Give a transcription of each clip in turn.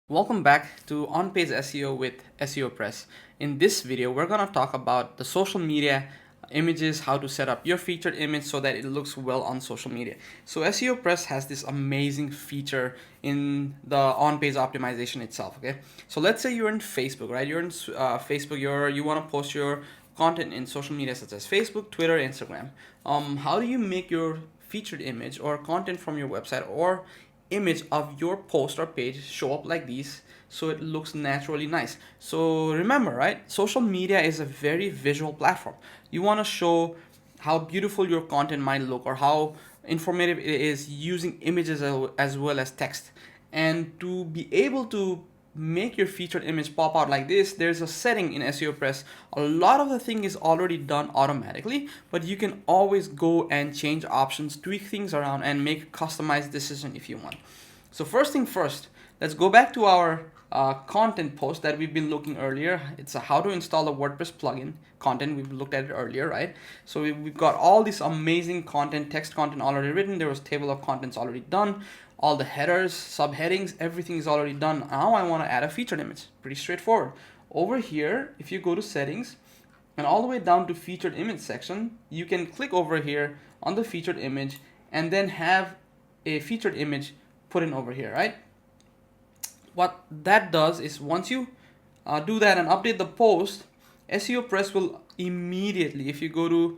Welcome back to On-Page SEO with SEOpress. In this video, we're going to talk about the social media images, how to set up your featured image so that it looks well on social media. So SEOpress has this amazing feature in the on-page optimization itself, okay? So let's say you're in Facebook, right? You're in Facebook, you want to post your content in social media such as Facebook, Twitter, Instagram. How do you make your featured image or content from your website or image of your post or page show up like these so it looks naturally nice? So remember, right, social media is a very visual platform. You want to show how beautiful your content might look or how informative it is using images as well as text. And to be able to make your featured image pop out like this, there's a setting in SEOpress. A lot of the thing is already done automatically, but you can always go and change options, tweak things around, and make a customized decision if you want. So first thing first, let's go back to our content post that we've been looking earlier. It's a how to install a WordPress plugin content. We've looked at it earlier, right? So we've got all this amazing content, text content already written. There was table of contents already done. All the headers, subheadings, everything is already done. Now I want to add a featured image. Pretty straightforward. Over here, if you go to settings and all the way down to featured image section, you can click over here on the featured image and then have a featured image put in over here, right? What that does is once you do that and update the post, SEOpress will immediately, if you go to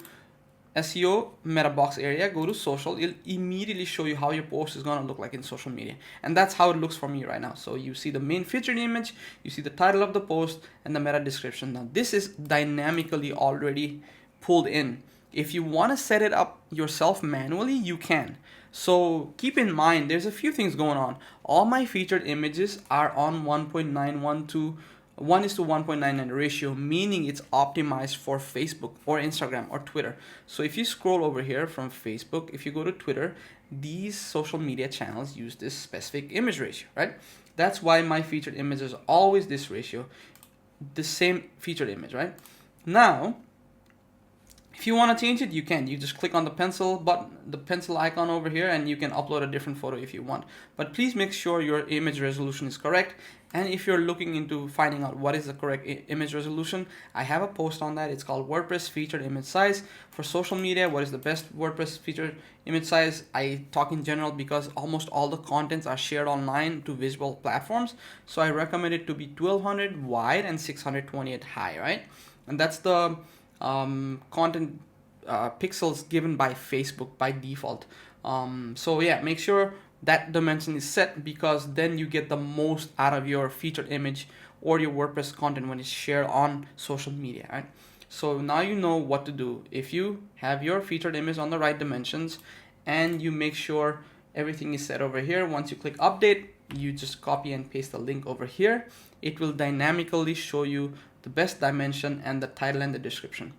SEO meta box area, go to social, it'll immediately show you how your post is gonna look like in social media. And that's how it looks for me right now. So you see the main featured image, you see the title of the post, and the meta description. Now this is dynamically already pulled in. If you want to set it up yourself manually, you can. So keep in mind, there's a few things going on. All my featured images are on 1.912 1 is to 1.99 ratio, meaning it's optimized for Facebook or Instagram or Twitter. So if you scroll over here from Facebook, if you go to Twitter, these social media channels use this specific image ratio, right? That's why my featured image is always this ratio, the same featured image, right? Now, if you want to change it, you can. You just click on the pencil button, the pencil icon over here, and you can upload a different photo if you want. But please make sure your image resolution is correct. And if you're looking into finding out what is the correct image resolution, I have a post on that. It's called WordPress featured image size for social media. What is the best WordPress featured image size? I talk in general because almost all the contents are shared online to visual platforms. So I recommend it to be 1200 wide and 628 high, right? And that's the content pixels given by Facebook by default. So yeah, make sure that dimension is set because then you get the most out of your featured image or your WordPress content when it's shared on social media, right? So now you know what to do. If you have your featured image on the right dimensions and you make sure everything is set over here, once you click update, you just copy and paste the link over here. It will dynamically show you the best dimension and the title and the description.